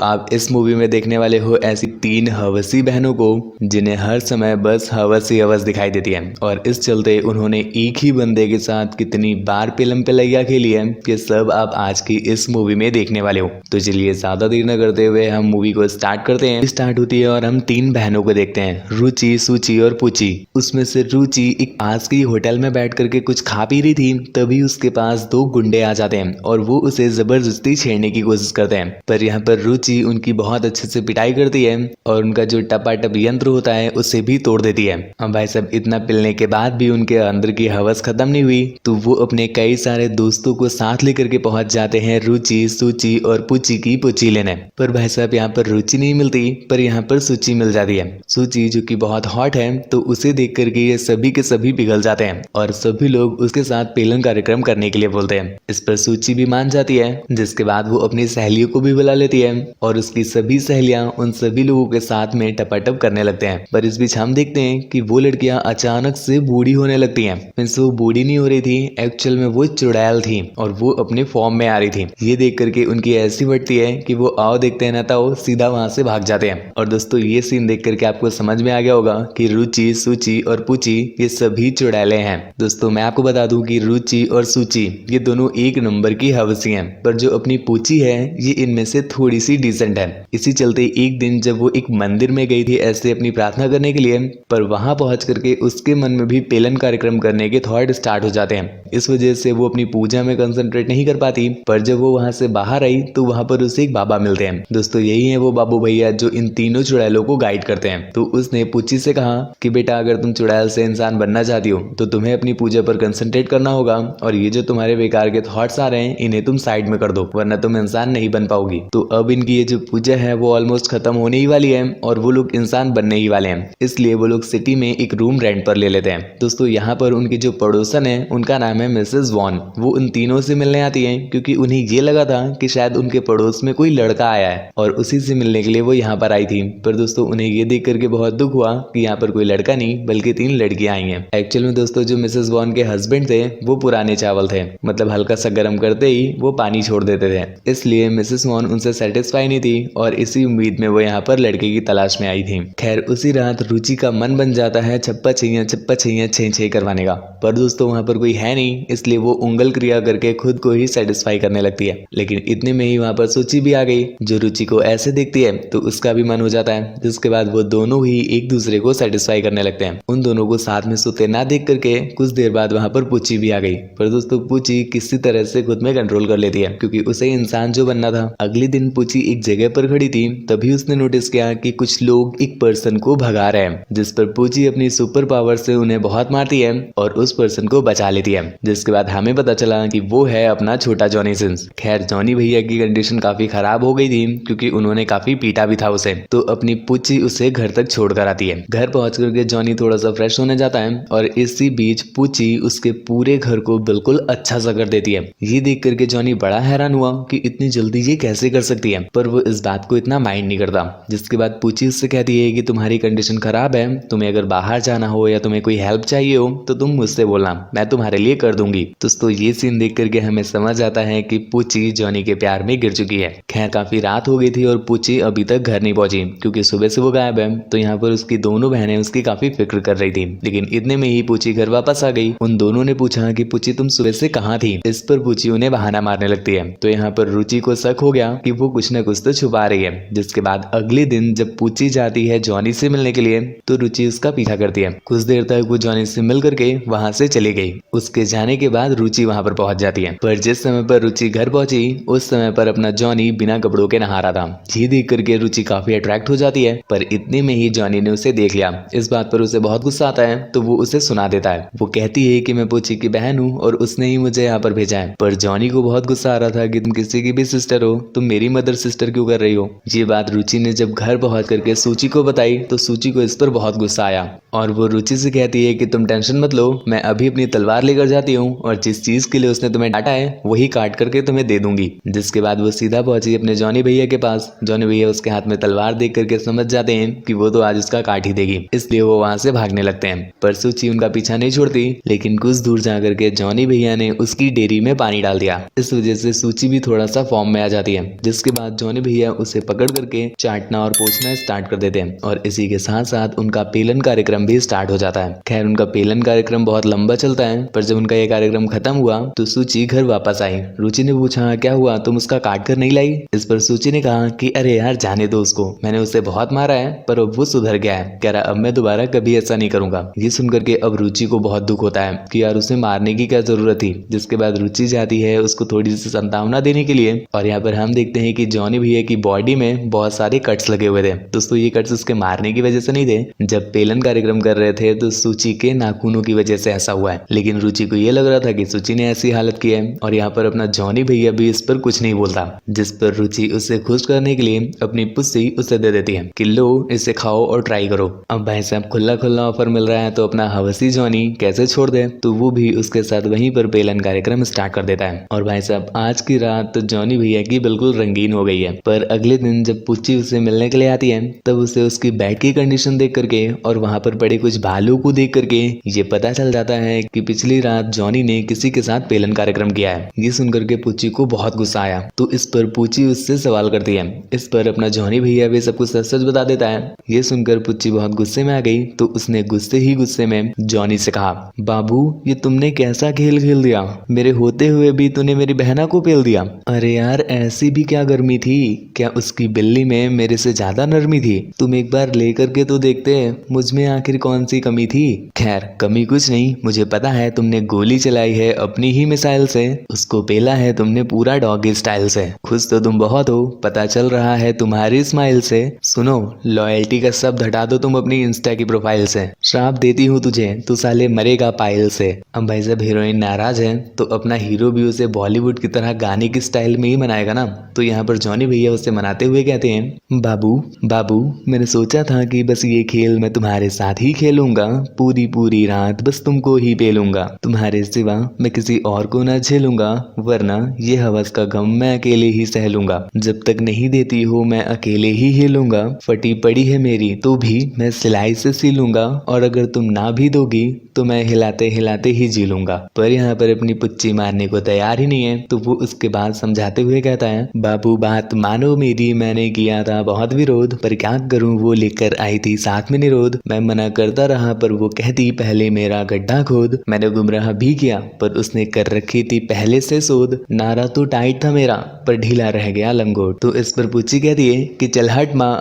आप इस मूवी में देखने वाले हो ऐसी 3 हवसी बहनों को जिन्हें हर समय बस हवस ही हवस दिखाई देती है और इस चलते उन्होंने एक ही बंदे के साथ कितनी बार पिलम पिलैया खेली है कि सब आप आज की इस मूवी में देखने वाले हो। तो चलिए ज्यादा देर न करते हुए हम मूवी को स्टार्ट करते हैं। स्टार्ट होती है और हम 3 बहनों को देखते हैं, रुचि, सूची और पूची। उसमें से रुचि एक पास के होटल में बैठ करके कुछ खा पी रही थी, तभी उसके पास 2 गुंडे आ जाते हैं और वो उसे जबरदस्ती छेड़ने की कोशिश करते हैं। पर यहाँ पर रुचि उनकी बहुत अच्छे से पिटाई करती है और उनका जो टपाटप यंत्र होता है उसे भी तोड़ देती है। अब भाई साहब इतना पिलने के बाद भी उनके अंदर की हवस खत्म नहीं हुई, तो वो अपने कई सारे दोस्तों को साथ लेकर के पहुंच जाते हैं रुचि, सूची और पूची की पूची लेने। पर भाई साहब यहाँ पर रुचि नहीं मिलती, पर यहाँ पर सूची मिल जाती है। सूची जो कि बहुत हॉट है, तो उसे देख करके ये सभी के सभी पिघल जाते हैं और सभी लोग उसके साथ पेलन कार्यक्रम करने के लिए बोलते हैं। इस पर सूची भी मान जाती है, जिसके बाद वो अपनी सहेलियों को भी बुला लेती है और उसकी सभी सहेलियां उन सभी लोगों के साथ में टपाटप करने लगते हैं। पर इस बीच हम देखते हैं कि वो लड़कियां अचानक से बूढ़ी होने लगती हैं। मींस वो बूढ़ी नहीं हो रही थी, एक्चुअल में वो चुड़ैल थी और वो अपने फॉर्म में आ रही थी। ये देख करके उनकी ऐसी बढ़ती है कि वो आओ देखते हैं ना तो सीधा वहां से भाग जाते हैं। और दोस्तों ये सीन देख करके आपको समझ में आ गया होगा कि रुचि, सूची और पूची ये सभी चुड़ैले हैं। दोस्तों मैं आपको बता दूं कि रुचि और सूची ये दोनों एक नंबर की हवसी हैं, पर जो अपनी पूची है ये इनमें से थोड़ी सी डिसेंट है। इसी चलते एक दिन जब वो एक मंदिर में गई थी ऐसे अपनी प्रार्थना करने के लिए, पर वहां पहुंच करके उसके मन में भी पेलन कार्यक्रम करने के थॉट स्टार्ट हो जाते हैं। इस वजह से वो अपनी पूजा में कंसंट्रेट नहीं कर पाती। पर जब वो वहां से बाहर आई तो वहां पर उसे एक बाबा मिलते हैं। दोस्तों यही है वो बाबू भैया जो इन तीनों चुड़ैलों को गाइड करते हैं। तो उसने पूची से कहा कि बेटा अगर तुम चुड़ैल से इंसान बनना चाहती हो तो तुम्हें अपनी पूजा पर कंसंट्रेट करना होगा और ये जो तुम्हारे बेकार के थॉट्स आ रहे हैं इन्हें तुम साइड में कर दो, वरना तुम इंसान नहीं बन पाओगी। तो अब इनकी ये जो पूजा है वो ऑलमोस्ट खत्म होने ही वाली है और वो लोग इंसान बनने ही वाले हैं। इसलिए वो लोग सिटी में एक रूम रेंट पर ले लेते हैं। दोस्तों यहाँ पर उनकी जो पड़ोसन है उनका नाम है मिसेस वॉन। वो उन तीनों से मिलने आती है क्योंकि उन्हें ये लगा था कि शायद उनके पड़ोस में कोई लड़का आया है और उसी से मिलने के लिए वो यहाँ पर आई थी। पर दोस्तों उन्हें ये देख करके बहुत दुख हुआ कि यहाँ पर कोई लड़का नहीं बल्कि 3 लड़कियां आई हैं। एक्चुअल में दोस्तों जो मिसेस वॉन के हस्बैंड थे वो पुराने चावल थे, मतलब हल्का सा गर्म करते ही वो पानी छोड़ देते थे। इसलिए मिसेस वॉन उनसे सेटिस्फाई नहीं थी और इसी उम्मीद में वो यहाँ पर लड़के की तलाश में आई थी। खैर उसी रात रुचि का मन बन जाता है छप्पा छैया छे छे करवाने का। पर दोस्तों वहाँ पर कोई है नहीं, इसलिए वो उंगल क्रिया करके खुद को ही सेटिस्फाई करने लगती है। लेकिन इतने में ही वहाँ पर सूची भी आ गई जो रुचि को ऐसे देखती है तो उसका भी मन हो जाता है, जिसके बाद वो दोनों ही एक दूसरे को सेटिस्फाई करने लगते हैं। उन दोनों को साथ में सोते ना देख करके कुछ देर बाद वहाँ पर पूची भी आ गई। पर दोस्तों पूची किसी तरह से खुद में कंट्रोल कर लेती है क्योंकि उसे इंसान जो बनना था। अगले दिन पूची एक जगह पर खड़ी थी, तभी उसने नोटिस किया कि कुछ लोग एक पर्सन को भगा रहे हैं, जिस पर पूची अपनी सुपर पावर से उन्हें बहुत मारती है और उस पर्सन को बचा लेती है। जिसके बाद हमें पता चला कि वो है अपना छोटा जॉनी सिंस। खैर जॉनी भैया की कंडीशन काफी खराब हो गई थी क्योंकि उन्होंने काफी पीटा भी था उसे, तो अपनी पूची उसे घर तक छोड़ कर आती है। घर पहुंच करके जॉनी थोड़ा सा फ्रेश होने जाता है और इसी बीच पूची उसके पूरे घर को बिल्कुल अच्छा सा कर देती है। ये देख करके जॉनी बड़ा हैरान हुआ कि इतनी जल्दी ये कैसे कर सकती है, पर वो इस बात को इतना माइंड नहीं करता। जिसके बाद पूची उससे कहती है कि तुम्हारी कंडीशन खराब है, तुम्हें अगर बाहर जाना हो या तुम्हें कोई हेल्प चाहिए हो तो तुम मुझसे बोलना, मैं तुम्हारे लिए कर दूंगी। दोस्तों ये सीन देख करके हमें समझ आता है कि पूची जॉनी के प्यार में गिर चुकी है। खैर काफी रात हो गई थी और पूची अभी तक घर नहीं पहुंची क्योंकि सुबह से वो गायब है। तो यहाँ पर उसकी दोनों बहनें उसकी काफी फिक्र कर रही थी, लेकिन इतने में ही पूची घर वापस आ गई। उन दोनों ने पूछा कि पूची तुम सुबह से कहाँ थी। इस पर पूची उन्हें बहाना मारने लगती है। तो यहाँ पर रुचि को शक हो गया कि वो कुछ न कुछ तो छुपा रही है। जिसके बाद अगले दिन जब पूची जाती है जॉनी से मिलने के लिए तो रुचि उसका पीछा करती है। कुछ देर तक वो जॉनी से मिल करके वहां से चली गई। उसके जाने के बाद रुचि वहां पर पहुंच जाती है। पर जिस समय पर रुचि घर पहुंची उस समय पर अपना जॉनी बिना कपड़ों के नहा रहा था। ये देख करके रुचि काफी अट्रैक्ट हो जाती है, पर इतने में ही जॉनी ने उसे देख लिया। इस बात पर उसे बहुत गुस्सा आता है तो वो उसे सुना देता है। वो कहती है कि मैं पूची की बहन हूँ और उसने ही मुझे यहाँ पर भेजा है। पर जॉनी को बहुत गुस्सा आ रहा था कि तुम किसी की भी सिस्टर हो, तुम मेरी मदर सिस्टर क्यों कर रही हो। ये बात रुचि ने जब घर पहुंच करके सूची को बताई तो सूची को इस पर बहुत गुस्सा आया और वो रुचि से कहती है कि तुम टेंशन मत लो, मैं अभी अपनी तलवार लेकर जाती हूँ और जिस चीज के लिए उसने तुम्हें डांटा है वही काट करके तुम्हें दे दूंगी। जिसके बाद वो सीधा पहुंची अपने जॉनी भैया के पास। जॉनी भैया उसके हाथ में तलवार देख करके समझ जाते हैं कि वो तो आज उसका काट ही देगी, इसलिए वो वहां से भागने लगते हैं। पर सूची उनका पीछा नहीं छोड़ती, लेकिन कुछ दूर जा करके जॉनी भैया ने उसकी डेयरी में पानी डाल दिया। इस वजह से सूची भी थोड़ा सा फॉर्म में आ जाती है। जिसके बाद जॉनी जॉनी भैया उसे पकड़ करके चाटना और पोंछना स्टार्ट कर देते हैं और इसी के साथ साथ उनका पेलन कार्यक्रम भी स्टार्ट हो जाता है। खैर उनका पेलन कार्यक्रम बहुत लंबा चलता है, पर जब उनका ये कार्यक्रम खत्म हुआ तो सूची घर वापस आई। रुचि ने पूछा क्या हुआ, तुम उसका काट कर नहीं लाई? इस पर सूची ने कहा कि अरे यार जाने दो उसको, मैंने उसे बहुत मारा है पर अब वो सुधर गया है, कह रहा अब मैं दोबारा कभी ऐसा नहीं करूंगा। ये सुनकर के अब रुचि को बहुत दुख होता है कि यार उसे मारने की क्या जरूरत थी। जिसके बाद रुचि जाती है उसको थोड़ी सी सांत्वना देने के लिए और यहाँ पर हम देखते हैं कि जॉनी भैया की बॉडी में बहुत सारे कट्स लगे हुए थे। दोस्तों ये कट्स उसके मारने की वजह से नहीं थे, जब पेलन कार्यक्रम कर रहे थे तो सूची के नाखूनों की वजह से ऐसा हुआ है। लेकिन रुचि को ये लग रहा था कि सूची ने ऐसी हालत की है और यहाँ पर अपना जॉनी भैया भी इस पर कुछ नहीं बोलता, जिस पर रुचि उसे खुश करने के लिए अपनी पुस्सी उसे दे देती है कि लो इसे खाओ और ट्राई करो। अब भाई साहब खुला खुला ऑफर मिल रहा है तो अपना हवसी जॉनी कैसे छोड़ दे, तो वो भी उसके साथ वहीं पर पेलन कार्यक्रम स्टार्ट कर देता है। और भाई साहब आज की रात तो जॉनी भैया की बिल्कुल रंगीन हो गई है। पर अगले दिन जब पुच्ची उसे मिलने के लिए आती है तब उसे उसकी बेड की कंडीशन देख करके और वहां पर पड़े कुछ भालू को देख करके ये पता चल जाता है कि पिछली रात जॉनी ने किसी के साथ पेलन कार्यक्रम किया है। ये सुनकर के पुच्ची को बहुत गुस्सा आया तो इस पर पुच्ची उससे सवाल करती है। इस पर अपना जॉनी भैया भी सब कुछ सच सच बता देता है। ये सुनकर पुच्ची बहुत गुस्से में आ गई तो उसने गुस्से ही गुस्से में जॉनी से कहा बाबू ये तुमने कैसा खेल खेल दिया, मेरे होते हुए भी तूने मेरी बहना को पेल दिया। अरे यार ऐसी भी क्या गर्मी थी, क्या उसकी बिल्ली में मेरे से ज्यादा नरमी थी? तुम एक बार लेकर के तो देखते मुझ में आखिर कौन सी कमी थी। खैर कमी कुछ नहीं, मुझे पता है तुमने गोली चलाई है अपनी ही मिसाइल से, उसको पेला है तुमने पूरा डॉगी स्टाइल से। खुश तो तुम बहुत हो, पता चल रहा है तुम्हारी स्माइल से। सुनो लॉयल्टी का शब्द हटा दो तुम अपनी इंस्टा की प्रोफाइल से, श्राप देती हूँ तुझे, तू साले मरेगा पायल से। अब भाई साहब हीरोइन नाराज है तो अपना हीरो भी उसे बॉलीवुड की तरह गाने की स्टाइल में ही मनाएगा ना। तो यहाँ पर जॉनी भैया उसे मनाते हुए कहते हैं बाबू बाबू मैंने सोचा था कि बस ये खेल मैं तुम्हारे साथ ही खेलूंगा, पूरी पूरी रात बस तुमको ही पेलूंगा, तुम्हारे सिवा मैं किसी और को न झेलूंगा, वरना ये हवस का गम मैं अकेले ही सह लूंगा। जब तक नहीं देती हो मैं अकेले ही हिलूंगा, फटी पड़ी है मेरी तो भी मैं सिलाई से सिलूंगा, और अगर तुम ना भी दोगी तो मैं हिलाते हिलाते ही जी लूंगा। पर यहाँ पर अपनी पुच्ची मारने को तैयार ही नहीं है तो वो उसके बाद समझाते हुए कहता है बाबू बात मानो मेरी, मैंने किया था बहुत विरोध, पर क्या करूं वो लेकर आई थी साथ में निरोध, मैं मना करता रहा पर वो कहती पहले मेरा गड्ढा खोद, मैंने गुमराह भी किया पर उसने कर रखी थी पहले से सोध, नारा तो टाइट था मेरा पर ढीला रह गया लंगोट। तो इस पर पुच्ची कहती है कि चल हट माँ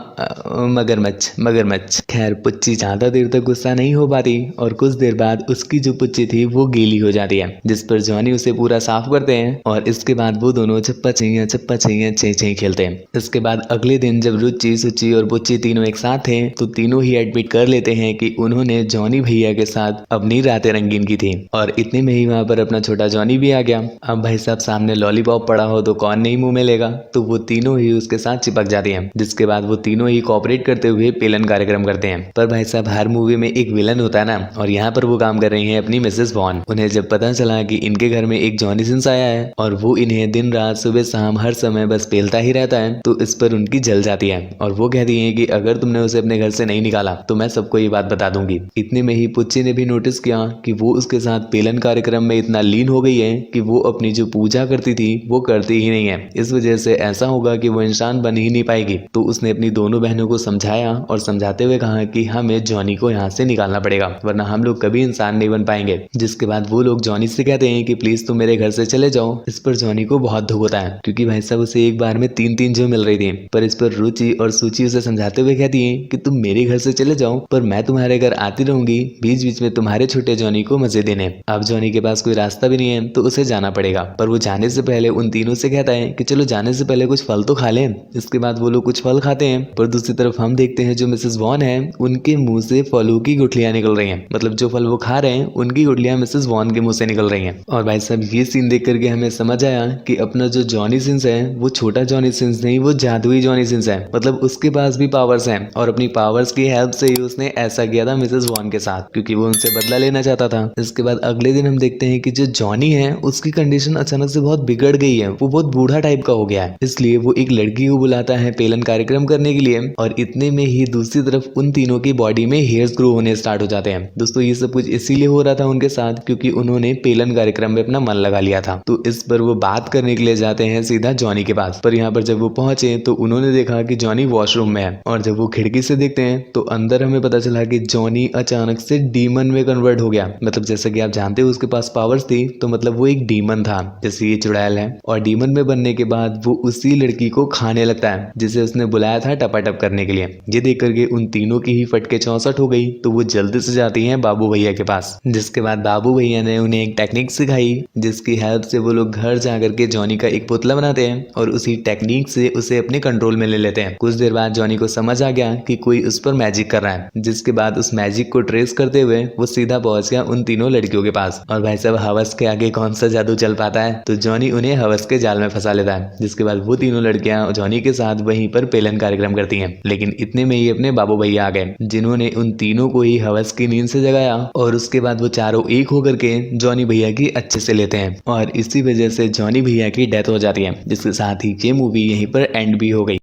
मगरमच्छ मगरमच्छ। खैर पुच्ची ज्यादा देर तक गुस्सा नहीं हो पाती और कुछ देर बाद उसकी जो पुच्ची थी वो गीली हो जाती है, जिस पर जॉनी उसे पूरा साफ करते हैं और इसके बाद वो दोनों चप्पा चाहिए चे चे खेलते हैं। इसके बाद अगले दिन जब रुचि सुची और पुच्ची तीनों एक साथ थे तो तीनों ही एडमिट कर लेते हैं कि उन्होंने जॉनी भैया के साथ अपनी रातें रंगीन की थी। और इतने में ही वहां पर अपना छोटा जॉनी भी आ गया। अब भाई साहब सामने लॉलीपॉप पड़ा हो तो कौन नहीं मुंह में लेगा, तो वो तीनों ही उसके साथ चिपक जाती हैं। जिसके बाद वो तीनों ही कोऑपरेट करते हुए पेलन कार्यक्रम करते हैं। पर भाई साहब हर मूवी में एक विलन होता है ना, और यहाँ पर वो काम कर रही है अपनी मिसेस वॉन। उन्हें जब पता चला कि इनके घर में एक जॉनी सिंस आया है और वो इन्हें दिन रात सुबह शाम हर समय बस पेलता ही रहता है, तो इस पर उनकी जल जाती है और वो कहती है कि अगर तुमने उसे अपने घर से नहीं निकाला तो मैं सबको ये बात बता दूंगी। इतने में ही पुच्ची ने भी नोटिस किया कि वो उसके साथ पेलन कार्यक्रम में इतना लीन हो गई है कि वो अपनी जो पूजा करती थी वो करती ही नहीं है। इस वजह से ऐसा होगा कि वो इंसान बन ही नहीं पाएगी। तो उसने अपनी दोनों बहनों को समझाया और समझाते हुए कहा कि हमें जॉनी को यहाँ से निकालना पड़ेगा वरना हम लोग कभी इंसान नहीं बन पाएंगे। जिसके बाद वो लोग जॉनी से कहते हैं कि प्लीज तुम मेरे घर से चले जाओ। इस पर जॉनी को बहुत दुख होता है क्योंकि भाई साहब उसे एक बार में तीन जो मिल रही थी। पर इस पर रुचि और सूची उसे समझाते हुए कहती है कि तुम मेरे घर से चले जाओ पर मैं तुम्हारे घर आती रहूंगी बीच बीच में तुम्हारे छोटे जॉनी को मजे देने। अब जॉनी के पास कोई रास्ता भी नहीं है तो उसे जाना पड़ेगा। पर वो जाने से पहले उन तीनों से कहता है कि चलो जाने से पहले कुछ फल तो खा लें। इसके बाद वो लोग कुछ फल खाते हैं पर दूसरी तरफ हम देखते हैं जो मिसेस वॉन है उनके मुंह से फलों की गुठलियां निकल रही हैं। मतलब जो फल वो खा रहे हैं उनकी गुठलियां मिसेस वॉन के मुंह से निकल रही हैं। और भाई साहब ये सीन देख करके हमें समझ आया कि अपना जो जॉनी सिंस है वो छोटा जॉनी सिंस नहीं, वो जादुई जॉनी सिंस है। मतलब उसके पास भी पावर्स हैं और अपनी पावर्स की हेल्प से ही उसने ऐसा किया था मिसेस वॉन के साथ क्योंकि वो उनसे बदला लेना चाहता था। इसके बाद अगले दिन हम देखते हैं कि जो जॉनी है उसकी कंडीशन अचानक से बहुत बिगड़ गई है, वो बहुत बूढ़ा टाइप का हो गया है। इसलिए वो एक लड़की को बुलाता है पेलन कार्यक्रम करने के लिए और इतने में ही दूसरी तरफ उन तीनों की बॉडी में हेयर्स ग्रो होने स्टार्ट हो जाते हैं। दोस्तों ये सब कुछ इसीलिए हो रहा था उनके साथ क्योंकि उन्होंने पेलन कार्यक्रम में अपना मन लगा लिया था। तो इस पर वो बात करने के लिए जाते हैं सीधा जॉनी के पास। पर यहाँ पर जब वो पहुंचे तो उन्होंने देखा कि जॉनी वॉशरूम में है, और जब वो खिड़की से देखते हैं तो अंदर हमें पता चला कि जॉनी अचानक से डीमन में कन्वर्ट हो गया। मतलब जैसा कि आप जानते हो उसके पास पावर्स थी, तो मतलब वो एक डीमन था जैसे ये चुड़ैल है। और डीमन में बनने के बाद वो उसी लड़की को खाने लगता है जिसे उसने बुलाया था टपाटप करने के लिए। ये देख करके उन तीनों की ही फटके 64 हो गई, तो वो जल्दी से जाती हैं बाबू भैया के पास। जिसके बाद बाबू भैया ने उन्हें एक टेक्निक सिखाई जिसकी हेल्प से वो लोग घर जा करके जॉनी का एक पुतला बनाते हैं और उसी टेक्निक से उसे अपने कंट्रोल में ले लेते हैं। कुछ देर बाद जॉनी को समझ आ गया कि कोई उस पर मैजिक कर रहा है, जिसके बाद उस मैजिक को ट्रेस करते हुए वो सीधा पहुंच गया उन तीनों लड़कियों के पास। और भाई साहब हवस के आगे कौन सा जादू चल पाता है, तो जॉनी उन्हें हवस के जाल में फंसा लेता है। जिसके बाद वो तीनों लड़कियां जॉनी के साथ वहीं पर पेलन कार्यक्रम करती हैं। लेकिन इतने में ही अपने बाबू भैया आ गए, जिन्होंने उन तीनों को ही हवस की नींद से जगाया और उसके बाद वो चारों एक होकर के जॉनी भैया की अच्छे से लेते हैं। और इसी वजह से जॉनी भैया की डेथ हो जाती है, जिसके साथ ही ये मूवी यहीं पर एंड भी हो गई।